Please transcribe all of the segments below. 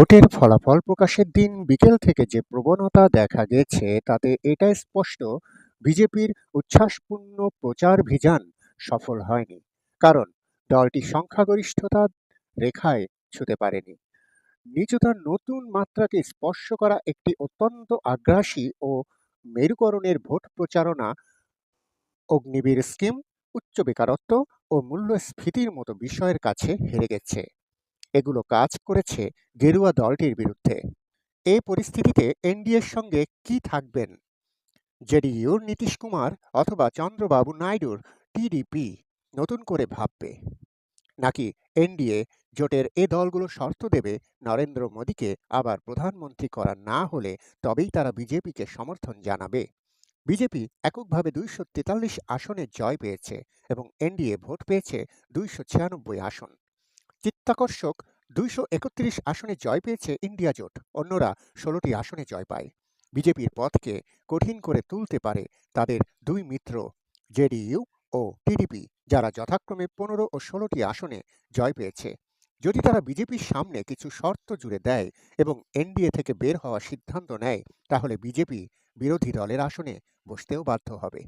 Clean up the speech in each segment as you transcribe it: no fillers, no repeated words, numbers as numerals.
ভোটের ফলাফল প্রকাশের দিন বিকেল থেকে যে প্রবণতা দেখা গেছে তাতে এটা স্পষ্ট, বিজেপির উচ্ছ্বাসপূর্ণ প্রচারাভিযান সফল হয়নি। কারণ দলটি সংখ্যাগরিষ্ঠতা রেখায় ছুঁতে পারেনি। নিচতার নতুন মাত্রাকে স্পর্শ করা একটি অত্যন্ত আগ্রাসী ও মেরুকরণের ভোট প্রচারণা, অগ্নিবীর স্কিম, উচ্চ বেকারত্ব ও মূল্যস্ফীতির মতো বিষয়ের কাছে হেরে গেছে। এগুলো কাজ করেছে গেরুয়া দলটির বিরুদ্ধে। এই পরিস্থিতিতে এনডিএর সঙ্গে কি থাকবেন? জেডিইউর নীতিশ কুমার অথবা চন্দ্রবাবু নাইডুর টিডিপি নতুন করে ভাববে, নাকি এনডিএ জোটের এ দলগুলো শর্ত দেবে নরেন্দ্র মোদীকে আবার প্রধানমন্ত্রী করা না হলে তবেই তারা বিজেপিকে সমর্থন জানাবে? বিজেপি এককভাবে 243 আসনে জয় পেয়েছে এবং এনডিএ ভোট পেয়েছে 296 আসন। চিত্তাকর্ষক, 231 আসনে জয় পেয়েছে ইন্ডিয়া জোট, অন্যরা 16টি আসনে জয় পায়। বিজেপির পথকে কঠিন করে তুলতে পারে তাদের দুই মিত্র জেডিইউ ও টিডিপি, যারা যথাক্রমে 15 ও 16টি আসনে জয় পেয়েছে। যদি তারা বিজেপির সামনে কিছু শর্ত জুড়ে দেয় এবং এনডিএ থেকে বের হওয়ার সিদ্ধান্ত নেয়, তাহলে বিজেপি বিরোধী দলের আসনে বসতেও বাধ্য হবে।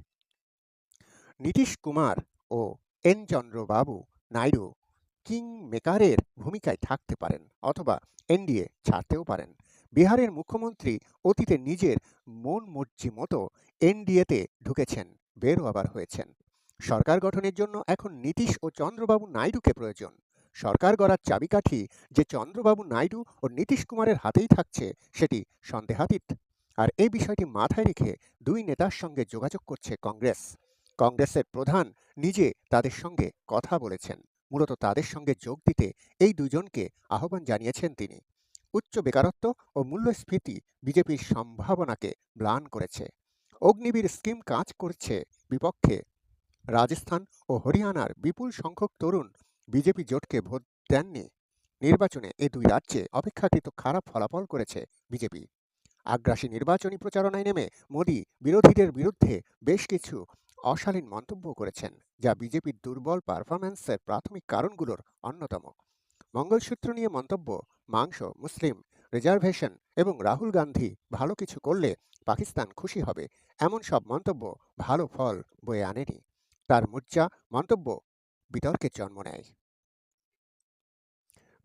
নীতিশ কুমার ও এন চন্দ্রবাবু নাইডু কিং মেকারের ভূমিকায় থাকতে পারেন অথবা এনডিএ ছাড়তেও পারেন। বিহারের মুখ্যমন্ত্রী অতীতে নিজের মন মর্জি মতো এনডিএতে ঢুকেছেন, বেরও আবার হয়েছেন। সরকার গঠনের জন্য এখন নীতিশ ও চন্দ্রবাবু নাইডুকে প্রয়োজন। সরকার গড়ার চাবিকাঠি যে চন্দ্রবাবু নাইডু ও নীতিশ কুমারের হাতেই থাকছে সেটি সন্দেহাতীত। আর এই বিষয়টি মাথায় রেখে দুই নেতার সঙ্গে যোগাযোগ করছে কংগ্রেস। কংগ্রেসের প্রধান নিজে তাদের সঙ্গে কথা বলেছেন। মূলত তাদের সঙ্গে যোগ দিতে এই দুজনকে আহ্বান জানিয়েছেন তিনি। উচ্চ বেকারত্ব ও মূল্যস্ফীতি বিজেপির সম্ভাবনাকে ম্লান করেছে। অগ্নিবীর স্কিম কাজ করছে বিপক্ষে। রাজস্থান ও হরিয়ানার বিপুল সংখ্যক তরুণ বিজেপি জোটকে ভোট দেননি। নির্বাচনে এ দুই রাজ্যে অপেক্ষাকৃত খারাপ ফলাফল করেছে বিজেপি। আগ্রাসী নির্বাচনী প্রচারণায় নেমে মোদী বিরোধীদের বিরুদ্ধে বেশ কিছু অশালীন মন্তব্য করেছেন, যা বিজেপির দুর্বল পারফরম্যান্সের প্রাথমিক কারণগুলোর অন্যতম। মঙ্গলসূত্র নিয়ে মন্তব্য, মাংস, মুসলিম রিজার্ভেশন এবং রাহুল গান্ধী ভালো কিছু করলে পাকিস্তান খুশি হবে, এমন সব মন্তব্য ভালো ফল বয়ে আনেনি। তার মুর্জা মন্তব্য বিতর্কের জন্ম নেয়।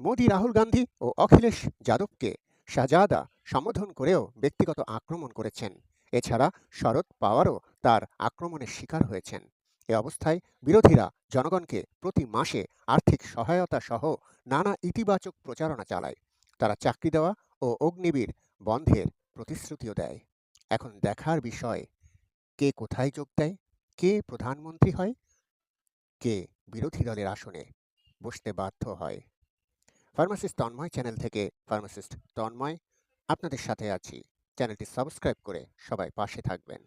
মোদী রাহুল গান্ধী ও অখিলেশ যাদবকে শাহজাদা সম্বোধন করেও ব্যক্তিগত আক্রমণ করেছেন। এছাড়া শরদ পাওয়ারও তার আক্রমণের শিকার হয়েছেন। এ অবস্থায় বিরোধীরা জনগণকে প্রতি মাসে আর্থিক সহায়তা সহ নানা ইতিবাচক প্রচারণা চালায়। তারা চাকরি দেওয়া ও অগ্নিবীর বন্ধের প্রতিশ্রুতিও দেয়। এখন দেখার বিষয়, কে কোথায় যোগ দেয়, কে প্রধানমন্ত্রী হয়, কে বিরোধী দলের আসনে বসতে বাধ্য হয়। ফার্মাসিস্ট তন্ময় চ্যানেল থেকে ফার্মাসিস্ট তন্ময় আপনাদের সাথে আছি। চ্যানেলটি সাবস্ক্রাইব করে সবাই পাশে থাকবেন।